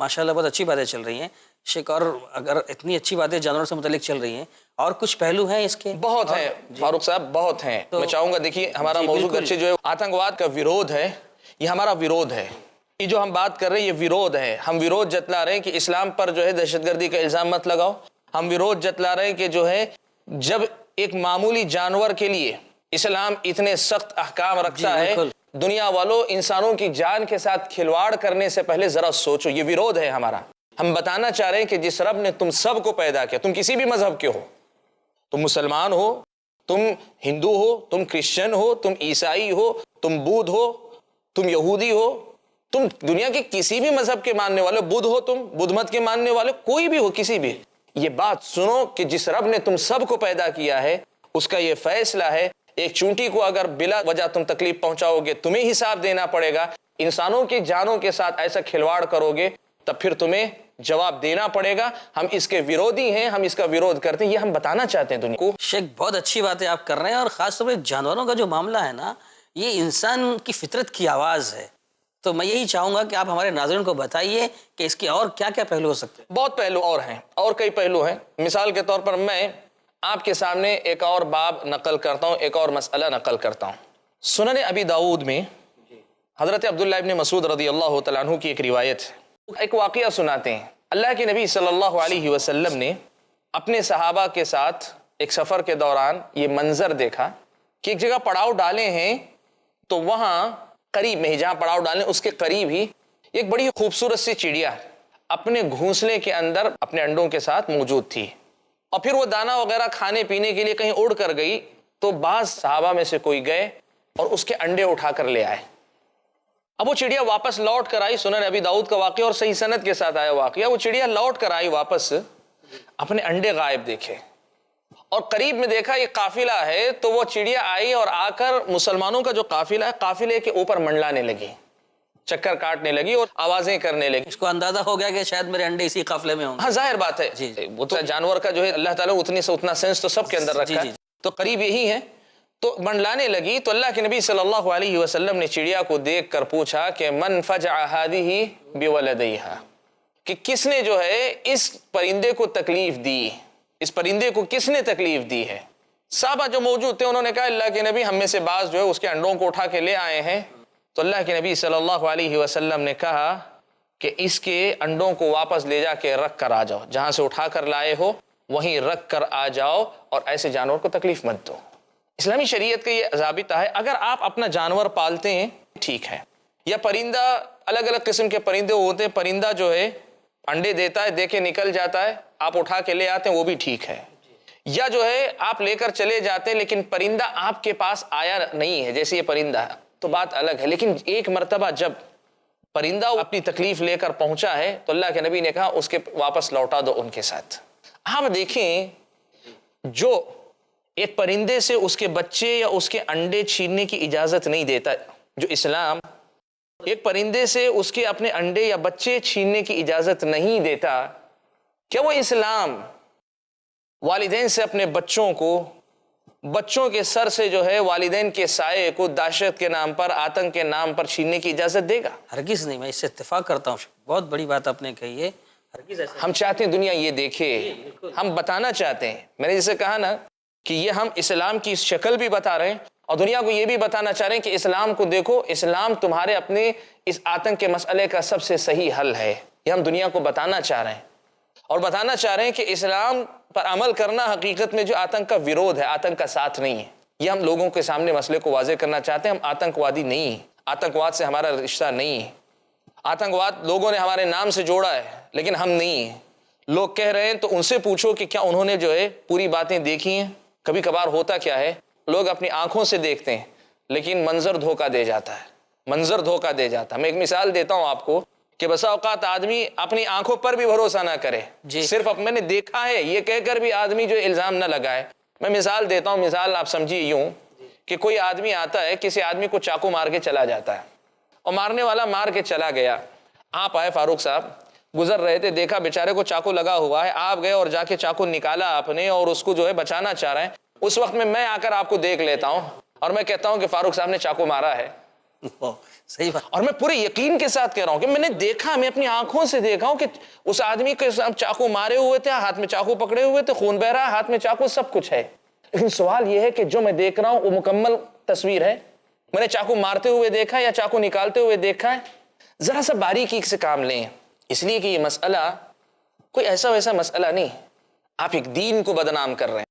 ماشاءاللہ بہت اچھی باتیں چل رہی ہیں شیخ، اور اگر اتنی اچھی باتیں جانوروں سے متعلق چل رہی ہیں اور کچھ پہلو ہیں اس کے؟ بہت ہیں فاروق صاحب، بہت ہیں۔ میں چاہوں گا دیکھیے ہمارا موضوع گرچہ جو ہے آتنکواد کا ویرودھ ہے، یہ ہمارا ویرودھ ہے، یہ جو ہم بات کر رہے ہیں یہ ویرودھ ہے۔ ہم ویرودھ جتلا رہے ہیں کہ اسلام پر جو ہے دہشت گردی کا الزام مت لگاؤ، ہم ویرودھ جتلا رہے ہیں کہ جو ہے جب ایک معمولی جانور کے لیے اسلام اتنے سخت احکام رکھتا ہے، دنیا والوں انسانوں کی جان کے ساتھ کھلواڑ کرنے سے پہلے ذرا سوچو، یہ ویرودھ ہے ہمارا۔ ہم بتانا چاہ رہے ہیں کہ جس رب نے تم سب کو پیدا کیا، تم کسی بھی مذہب کے ہو، تم مسلمان ہو، تم ہندو ہو، تم کرسچن ہو، تم عیسائی ہو، تم بودھ ہو، تم یہودی ہو، تم دنیا کے کسی بھی مذہب کے ماننے والے، بدھ ہو، تم بدھ مت کے ماننے والے، کوئی بھی ہو، کسی بھی، یہ بات سنو کہ جس رب نے تم سب کو پیدا کیا ہے اس کا یہ فیصلہ ہے، ایک چونٹی کو اگر بلا وجہ تم تکلیف پہنچاؤ گے تمہیں حساب دینا پڑے گا، انسانوں کی جانوں کے ساتھ ایسا کھلواڑ کرو گے تب پھر تمہیں جواب دینا پڑے گا۔ ہم اس کے ویرودی ہیں، ہم اس کا ویرودھ کرتے ہیں، یہ ہم بتانا چاہتے ہیں دنیا کو۔ شیخ بہت اچھی باتیں آپ کر رہے ہیں، اور خاص طور پہ جانوروں کا جو معاملہ ہے نا، یہ انسان کی فطرت کی آواز ہے، تو میں یہی چاہوں گا کہ آپ ہمارے ناظرین کو بتائیے کہ اس کے اور کیا کیا پہلو ہو سکتے ہیں۔ بہت پہلو اور ہیں، اور کئی پہلو ہیں۔ مثال کے طور پر میں آپ کے سامنے ایک اور باب نقل کرتا ہوں، ایک اور مسئلہ نقل کرتا ہوں۔ سنن ابی داؤد میں حضرت عبداللہ ابن مسعود رضی اللہ تعالیٰ عنہ کی ایک روایت ہے، ایک واقعہ سناتے ہیں۔ اللہ کے نبی صلی اللہ علیہ وسلم نے اپنے صحابہ کے ساتھ ایک سفر کے دوران یہ منظر دیکھا کہ ایک جگہ پڑاؤ ڈالے ہیں، تو وہاں قریب میں ہی جہاں پڑاؤ ڈالیں اس کے قریب ہی ایک بڑی خوبصورت سی چڑیا اپنے گھونسلے کے اندر اپنے انڈوں کے ساتھ موجود تھی، اور پھر وہ دانہ وغیرہ کھانے پینے کے لیے کہیں اڑ کر گئی، تو بعض صحابہ میں سے کوئی گئے اور اس کے انڈے اٹھا کر لے آئے۔ اب وہ چڑیا واپس لوٹ کر آئی، سنن ابی داؤد کا واقعہ اور صحیح سند کے ساتھ آیا واقعہ، وہ چڑیا لوٹ کر آئی واپس، اپنے انڈے غائب دیکھے، اور قریب میں دیکھا یہ قافلہ ہے، تو وہ چڑیا آئی اور آ کر مسلمانوں کا جو قافلہ ہے قافلے کے اوپر منڈلانے لگی، چکر کاٹنے لگی اور آوازیں کرنے لگی۔ اس کو اندازہ ہو گیا کہ شاید میرے انڈے اسی قافلے میں ہوں گے۔ ہاں ظاہر بات ہے، وہ تو جانور کا جو ہے اللہ تعالیٰ اتنی سے اتنا سینس تو سب کے اندر رکھا ہے، تو قریب یہی ہے، تو منڈلانے لگی۔ تو اللہ کے نبی صلی اللہ علیہ وسلم نے چڑیا کو دیکھ کر پوچھا کہ من فجع هذه بولدیها، کہ کس نے جو ہے اس پرندے کو تکلیف دی، اس پرندے کو کس نے تکلیف دی ہے؟ صحابہ جو موجود تھے انہوں نے کہا اللہ کے نبی ہم میں سے بعض جو ہے اس کے انڈوں کو اٹھا کے لے آئے ہیں۔ تو اللہ کے نبی صلی اللہ علیہ وسلم نے کہا کہ اس کے انڈوں کو واپس لے جا کے رکھ کر آ جاؤ، جہاں سے اٹھا کر لائے ہو وہیں رکھ کر آ جاؤ، اور ایسے جانور کو تکلیف مت دو۔ اسلامی شریعت کا یہ ضابطہ ہے، اگر آپ اپنا جانور پالتے ہیں ٹھیک ہے، یا پرندہ، الگ الگ قسم کے پرندے ہوتے ہیں، پرندہ جو ہے انڈے دیتا ہے، دے کے نکل جاتا ہے، آپ اٹھا کے لے آتے ہیں وہ بھی ٹھیک ہے، یا جو ہے آپ لے کر چلے جاتے ہیں لیکن پرندہ آپ کے پاس آیا نہیں ہے، جیسے یہ پرندہ ہے تو بات الگ ہے، لیکن ایک مرتبہ جب پرندہ اپنی تکلیف لے کر پہنچا ہے تو اللہ کے نبی نے کہا اس کے واپس لوٹا دو ان کے ساتھ۔ آپ دیکھیں جو ایک پرندے سے اس کے بچے یا اس کے انڈے چھیننے کی اجازت نہیں دیتا، جو اسلام ایک پرندے سے اس کے اپنے انڈے یا بچے چھیننے کی اجازت نہیں دیتا، کیا وہ اسلام والدین سے اپنے بچوں کو، بچوں کے سر سے جو ہے والدین کے سائے کو دہشت کے نام پر، آتنک کے نام پر چھیننے کی اجازت دے گا؟ ہرگز نہیں، میں اس سے اتفاق کرتا ہوں، بہت بڑی بات آپ نے کہی ہے، ہرگز ایسا ہم چاہتے ہیں دنیا یہ دیکھے، ہم بتانا چاہتے ہیں، میں نے جسے کہا نا کہ یہ ہم اسلام کی شکل بھی بتا رہے ہیں اور دنیا کو یہ بھی بتانا چاہ رہے ہیں کہ اسلام کو دیکھو، اسلام تمہارے اپنے اس آتنک کے مسئلے کا سب سے صحیح حل ہے، یہ ہم دنیا کو بتانا چاہ رہے ہیں، اور بتانا چاہ رہے ہیں کہ اسلام پر عمل کرنا حقیقت میں جو آتنک کا ویرودھ ہے، آتنک کا ساتھ نہیں ہے، یہ ہم لوگوں کے سامنے مسئلے کو واضح کرنا چاہتے ہیں۔ ہم آتنکوادی نہیں ہیں، آتنکواد سے ہمارا رشتہ نہیں ہے، آتنکواد لوگوں نے ہمارے نام سے جوڑا ہے لیکن ہم نہیں ہیں۔ لوگ کہہ رہے ہیں تو ان سے پوچھو کہ کیا انہوں نے جو ہے پوری باتیں دیکھی ہیں؟ کبھی کبھار ہوتا کیا ہے، لوگ اپنی آنکھوں سے دیکھتے ہیں لیکن منظر دھوکہ دے جاتا ہے، منظر دھوکہ دے جاتا ہے۔ میں ایک مثال دیتا ہوں آپ کو کہ بسا اوقات آدمی اپنی آنکھوں پر بھی بھروسہ نہ کرے، صرف اب میں نے دیکھا ہے یہ کہہ کر بھی آدمی جو الزام نہ لگائے۔ میں مثال دیتا ہوں، مثال آپ سمجھیے یوں کہ کوئی آدمی آتا ہے، کسی آدمی کو چاقو مار کے چلا جاتا ہے، اور مارنے والا مار کے چلا گیا، آپ آئے فاروق صاحب، گزر رہے تھے، دیکھا بیچارے کو چاقو لگا ہوا ہے، آپ گئے اور جا کے چاقو نکالا آپ نے اور اس کو جو ہے بچانا چاہ رہے ہیں۔ اس وقت میں آ کر آپ کو دیکھ لیتا ہوں اور میں کہتا ہوں کہ فاروق صاحب نے چاقو مارا ہے، صحیح بات. اور میں پورے یقین کے ساتھ کہہ رہا ہوں کہ میں نے دیکھا, میں اپنی آنکھوں سے دیکھا ہوں کہ اس آدمی کے چاقو مارے ہوئے تھے, ہاتھ میں چاقو پکڑے ہوئے تھے, خون بہ رہا ہے, ہاتھ میں چاقو, سب کچھ ہے. لیکن سوال یہ ہے کہ جو میں دیکھ رہا ہوں وہ مکمل تصویر ہے؟ میں نے چاقو مارتے ہوئے دیکھا یا چاقو نکالتے ہوئے دیکھا ہے؟ ذرا سا باریکی سے کام لیں, اس لیے کہ یہ مسئلہ کوئی ایسا ویسا مسئلہ نہیں. آپ ایک دین کو بدنام کر رہے ہیں,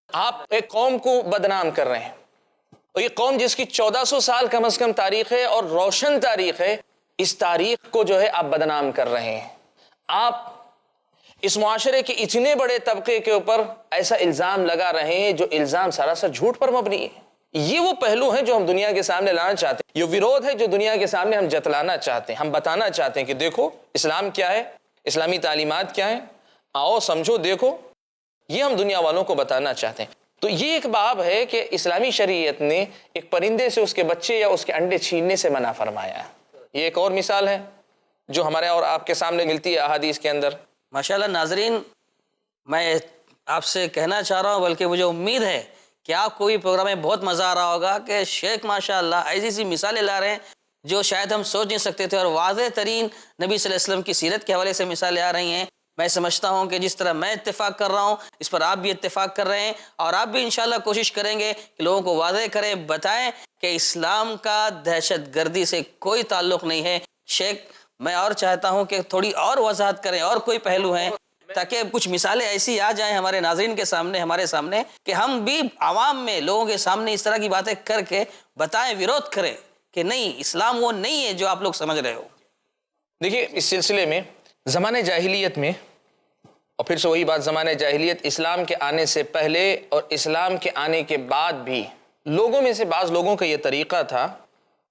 آپ ایک قوم کو بدنام کر رہے ہیں, اور یہ قوم جس کی 1400 سال کم از کم تاریخ ہے اور روشن تاریخ ہے, اس تاریخ کو جو ہے آپ بدنام کر رہے ہیں. آپ اس معاشرے کے اتنے بڑے طبقے کے اوپر ایسا الزام لگا رہے ہیں جو الزام سراسر جھوٹ پر مبنی ہے. یہ وہ پہلو ہیں جو ہم دنیا کے سامنے لانا چاہتے ہیں, یہ ویرودھ ہے جو دنیا کے سامنے ہم جتلانا چاہتے ہیں. ہم بتانا چاہتے ہیں کہ دیکھو اسلام کیا ہے, اسلامی تعلیمات کیا ہیں, آؤ سمجھو دیکھو, یہ ہم دنیا والوں کو بتانا چاہتے ہیں. تو یہ ایک باب ہے کہ اسلامی شریعت نے ایک پرندے سے اس کے بچے یا اس کے انڈے چھیننے سے منع فرمایا. یہ ایک اور مثال ہے جو ہمارے اور آپ کے سامنے ملتی ہے احادیث کے اندر. ماشاءاللہ ناظرین, میں آپ سے کہنا چاہ رہا ہوں, بلکہ مجھے امید ہے کہ آپ کو بھی پروگرام میں بہت مزہ آ رہا ہوگا کہ شیخ ماشاءاللہ ایسی سی مثالیں لا رہے ہیں جو شاید ہم سوچ نہیں سکتے تھے, اور واضح ترین نبی صلی اللہ علیہ وسلم کی سیرت کے حوالے سے مثالیں آ رہی ہیں. میں سمجھتا ہوں کہ جس طرح میں اتفاق کر رہا ہوں اس پر آپ بھی اتفاق کر رہے ہیں, اور آپ بھی انشاءاللہ کوشش کریں گے کہ لوگوں کو واضح کریں, بتائیں کہ اسلام کا دہشت گردی سے کوئی تعلق نہیں ہے. شیخ میں اور چاہتا ہوں کہ تھوڑی اور وضاحت کریں, اور کوئی پہلو ہیں تاکہ کچھ مثالیں ایسی آ جائیں ہمارے ناظرین کے سامنے, ہمارے سامنے, کہ ہم بھی عوام میں لوگوں کے سامنے اس طرح کی باتیں کر کے بتائیں, ویرودھ کریں کہ نہیں اسلام وہ نہیں ہے جو آپ لوگ سمجھ رہے ہو. دیکھیے اس سلسلے میں زمانے جاہلیت میں, اور پھر سے وہی بات, زمانے جاہلیت اسلام کے آنے سے پہلے اور اسلام کے آنے کے بعد بھی لوگوں میں سے بعض لوگوں کا یہ طریقہ تھا.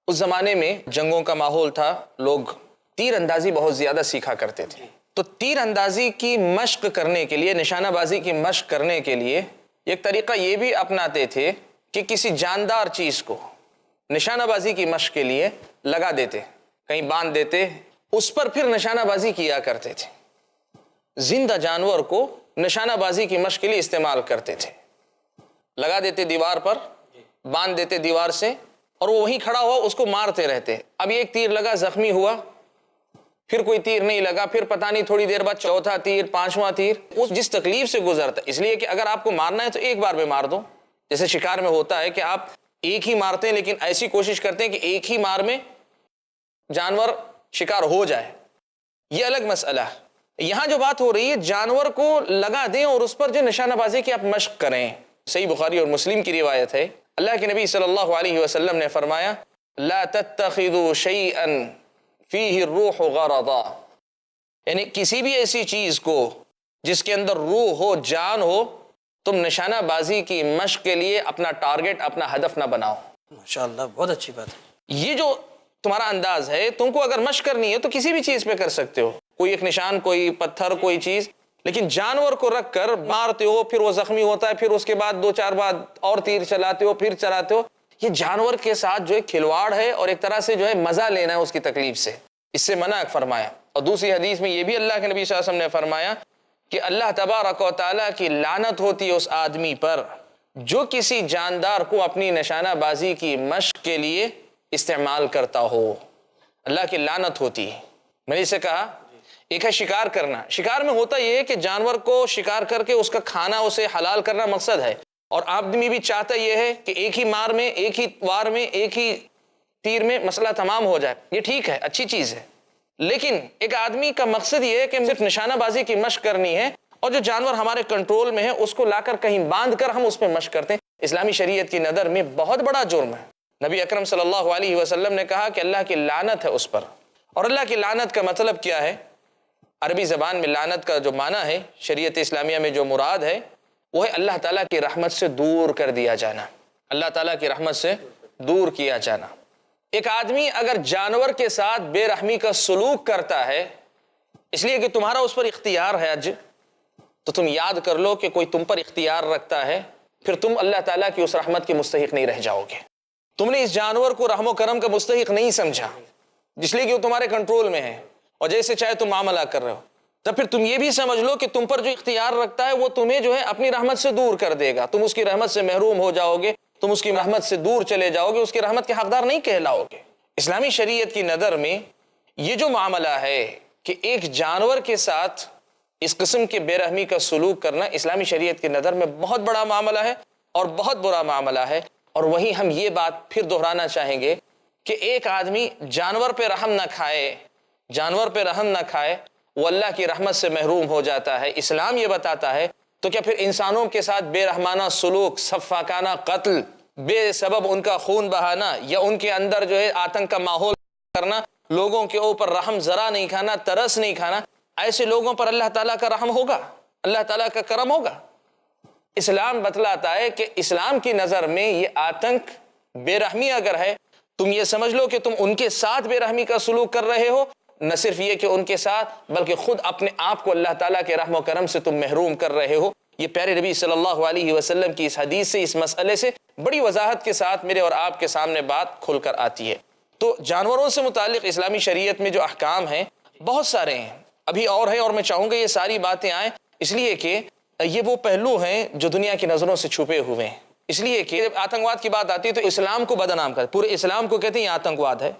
اس زمانے میں جنگوں کا ماحول تھا, لوگ تیر اندازی بہت زیادہ سیکھا کرتے تھے. تو تیر اندازی کی مشق کرنے کے لیے, نشانہ بازی کی مشق کرنے کے لیے ایک طریقہ یہ بھی اپناتے تھے کہ کسی جاندار چیز کو نشانہ بازی کی مشق کے لیے لگا دیتے, کہیں باندھ دیتے, اس پر پھر نشانہ بازی کیا کرتے تھے. زندہ جانور کو نشانہ بازی کی مشق کے لیے استعمال کرتے تھے. لگا دیتے دیوار پر, باندھ دیتے دیوار سے, اور وہ وہیں کھڑا ہوا اس کو مارتے رہتے. اب ایک تیر لگا, زخمی ہوا, پھر کوئی تیر نہیں لگا, پھر پتہ نہیں تھوڑی دیر بعد چوتھا تیر, پانچواں تیر. اس جس تکلیف سے گزرتا, اس لیے کہ اگر آپ کو مارنا ہے تو ایک بار میں مار دو. جیسے شکار میں ہوتا ہے کہ آپ ایک ہی مارتے ہیں لیکن ایسی کوشش کرتے ہیں کہ ایک ہی مار میں جانور شکار ہو جائے, یہ الگ مسئلہ ہے. یہاں جو بات ہو رہی ہے جانور کو لگا دیں اور اس پر جو نشانہ بازی کی آپ مشق کریں. صحیح بخاری اور مسلم کی روایت ہے, اللہ کے نبی صلی اللہ علیہ وسلم نے فرمایا لا تتخذوا شيئا فيه الروح غرضا, یعنی کسی بھی ایسی چیز کو جس کے اندر روح ہو, جان ہو, تم نشانہ بازی کی مشق کے لیے اپنا ٹارگٹ, اپنا ہدف نہ بناؤ. ماشاءاللہ بہت اچھی بات ہے. یہ جو تمہارا انداز ہے, تم کو اگر مشق کرنی ہے تو کسی بھی چیز پہ کر سکتے ہو, کوئی ایک نشان, کوئی پتھر, کوئی چیز, لیکن جانور کو رکھ کر مارتے ہو, پھر وہ زخمی ہوتا ہے, پھر اس کے بعد 2-4 بعد اور تیر چلاتے ہو, پھر چلاتے ہو, یہ جانور کے ساتھ جو ہے کھلواڑ ہے اور ایک طرح سے جو ہے مزہ لینا ہے اس کی تکلیف سے, اس سے منع فرمایا. اور دوسری حدیث میں یہ بھی اللہ کے نبی صلی اللہ علیہ وسلم نے فرمایا کہ اللہ تبارک و تعالیٰ کی لعنت ہوتی ہے اس آدمی پر جو کسی جاندار کو اپنی نشانہ بازی کی مشق کے لیے استعمال کرتا ہو. اللہ کی لعنت ہوتی ہے. میں نے اسے کہا ایک ہے شکار کرنا, شکار میں ہوتا یہ ہے کہ جانور کو شکار کر کے اس کا کھانا, اسے حلال کرنا مقصد ہے, اور آدمی بھی چاہتا یہ ہے کہ ایک ہی مار میں, ایک ہی وار میں, ایک ہی تیر میں مسئلہ تمام ہو جائے. یہ ٹھیک ہے, اچھی چیز ہے, لیکن ایک آدمی کا مقصد یہ ہے کہ صرف نشانہ بازی کی مشق کرنی ہے, اور جو جانور ہمارے کنٹرول میں ہے اس کو لا کر کہیں باندھ کر ہم اس پہ مشق کرتے ہیں. اسلامی شریعت کی نظر میں بہت بڑا جرم ہے. نبی اکرم صلی اللہ علیہ وسلم نے کہا کہ اللہ کی لعنت ہے اس پر. اور اللہ کی لعنت کا مطلب کیا ہے؟ عربی زبان میں لعنت کا جو معنی ہے, شریعت اسلامیہ میں جو مراد ہے, وہ ہے اللہ تعالیٰ کی رحمت سے دور کر دیا جانا, اللہ تعالیٰ کی رحمت سے دور کیا جانا. ایک آدمی اگر جانور کے ساتھ بے رحمی کا سلوک کرتا ہے اس لیے کہ تمہارا اس پر اختیار ہے اج, تو تم یاد کر لو کہ کوئی تم پر اختیار رکھتا ہے, پھر تم اللہ تعالیٰ کی اس رحمت کے مستحق نہیں رہ جاؤ گے. تم نے اس جانور کو رحم و کرم کا مستحق نہیں سمجھا جس لیے کہ وہ تمہارے کنٹرول میں ہے اور جیسے چاہے تم معاملہ کر رہے ہو, تب پھر تم یہ بھی سمجھ لو کہ تم پر جو اختیار رکھتا ہے وہ تمہیں جو ہے اپنی رحمت سے دور کر دے گا. تم اس کی رحمت سے محروم ہو جاؤ گے, تم اس کی رحمت سے دور چلے جاؤ گے, اس کی رحمت کے حقدار نہیں کہلاؤ گے. اسلامی شریعت کی نظر میں یہ جو معاملہ ہے کہ ایک جانور کے ساتھ اس قسم کے بے رحمی کا سلوک کرنا اسلامی شریعت کی نظر میں بہت بڑا معاملہ ہے اور بہت برا معاملہ ہے. اور وہیں ہم یہ بات پھر دہرانا چاہیں گے کہ ایک آدمی جانور پہ رحم نہ کھائے، جانور پہ رحم نہ کھائے، وہ اللہ کی رحمت سے محروم ہو جاتا ہے. اسلام یہ بتاتا ہے تو کیا پھر انسانوں کے ساتھ بے رحمانہ سلوک، سفاکانہ قتل، بے سبب ان کا خون بہانا یا ان کے اندر جو ہے آتنک کا ماحول کرنا، لوگوں کے اوپر رحم ذرا نہیں کھانا، ترس نہیں کھانا، ایسے لوگوں پر اللہ تعالیٰ کا رحم ہوگا، اللہ تعالیٰ کا کرم ہوگا؟ اسلام بتلاتا ہے کہ اسلام کی نظر میں یہ آتنک، بے رحمی اگر ہے، تم یہ سمجھ لو کہ تم ان کے ساتھ بے رحمی کا سلوک کر رہے ہو. نہ صرف یہ کہ ان کے ساتھ بلکہ خود اپنے آپ کو اللہ تعالیٰ کے رحم و کرم سے تم محروم کر رہے ہو. یہ پیارے نبی صلی اللہ علیہ وسلم کی اس حدیث سے، اس مسئلے سے بڑی وضاحت کے ساتھ میرے اور آپ کے سامنے بات کھل کر آتی ہے. تو جانوروں سے متعلق اسلامی شریعت میں جو احکام ہیں بہت سارے ہیں، ابھی اور ہے، اور میں چاہوں گا یہ ساری باتیں آئیں، اس لیے کہ یہ وہ پہلو ہیں جو دنیا کی نظروں سے چھپے ہوئے ہیں. اس لیے کہ جب آتنکواد کی بات آتی ہے تو اسلام کو بدنام کرتے، پورے اسلام کو کہتے ہیں یہ آتنکواد ہے.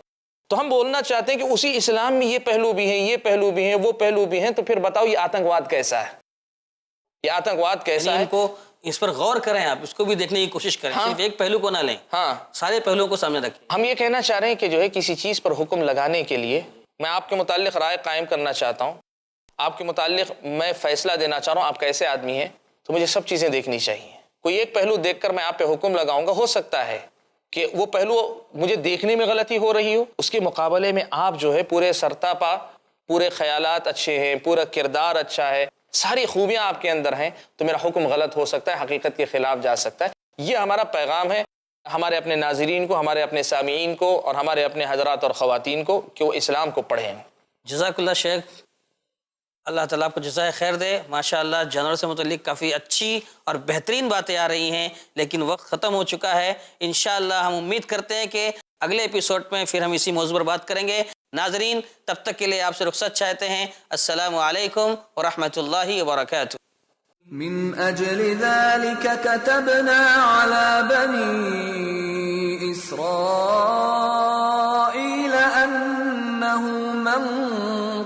تو ہم بولنا چاہتے ہیں کہ اسی اسلام میں یہ پہلو بھی ہیں، یہ پہلو بھی ہیں، وہ پہلو بھی ہیں، تو پھر بتاؤ یہ آتنکواد کیسا ہے؟ یہ آتنکواد کیسا ہے؟ ان کو اس پر غور کریں، آپ اس کو بھی دیکھنے کی کوشش کریں، صرف ایک پہلو کو نہ لیں، سارے پہلوؤں کو سامنے رکھیں. ہم یہ کہنا چاہ رہے ہیں کہ جو ہے کسی چیز پر حکم لگانے کے لیے میں آپ کے متعلق رائے قائم کرنا چاہتا ہوں، آپ کے متعلق میں فیصلہ دینا چاہ رہا ہوں، آپ کیسے آدمی ہیں، تو مجھے سب چیزیں دیکھنی چاہیے. کوئی ایک پہلو دیکھ کر میں آپ پہ حکم لگاؤں گا، ہو سکتا ہے کہ وہ پہلو مجھے دیکھنے میں غلطی ہو رہی ہو، اس کے مقابلے میں آپ جو ہے پورے سرتاپا، پورے خیالات اچھے ہیں، پورا کردار اچھا ہے، ساری خوبیاں آپ کے اندر ہیں، تو میرا حکم غلط ہو سکتا ہے، حقیقت کے خلاف جا سکتا ہے. یہ ہمارا پیغام ہے ہمارے اپنے ناظرین کو، ہمارے اپنے سامعین کو اور ہمارے اپنے حضرات اور خواتین کو کہ وہ اسلام کو پڑھیں. جزاک اللہ شیخ، اللہ تعالیٰ آپ کو جزائے خیر دے. ماشاءاللہ جانور سے متعلق کافی اچھی اور بہترین باتیں آ رہی ہیں، لیکن وقت ختم ہو چکا ہے. انشاءاللہ ہم امید کرتے ہیں کہ اگلے ایپیسوڈ میں پھر ہم اسی موضوع پر بات کریں گے. ناظرین تب تک کے لیے آپ سے رخصت چاہتے ہیں. السلام علیکم ورحمۃ اللہ وبرکاتہ. من أجل ذلك كتبنا على بني إسرائيل أنه من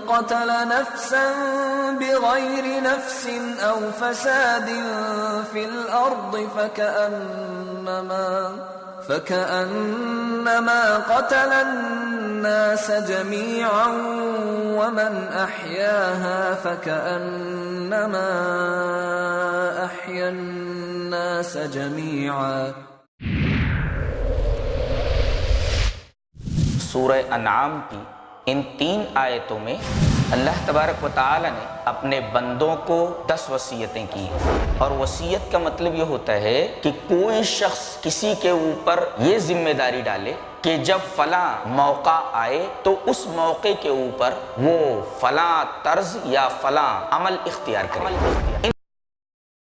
قتل نفسا بغير نفس أو فساد في الأرض فكأنما قتل الناس جميعا ومن أحياها فكأنما أحيا الناس جميعا. سورہ انعام کی ان 3 آیتوں میں اللہ تبارک و تعالی نے اپنے بندوں کو 10 وصیتیں کی ہیں، اور وصیت کا مطلب یہ ہوتا ہے کہ کوئی شخص کسی کے اوپر یہ ذمہ داری ڈالے کہ جب فلاں موقع آئے تو اس موقع کے اوپر وہ فلاں طرز یا فلاں عمل اختیار کرے.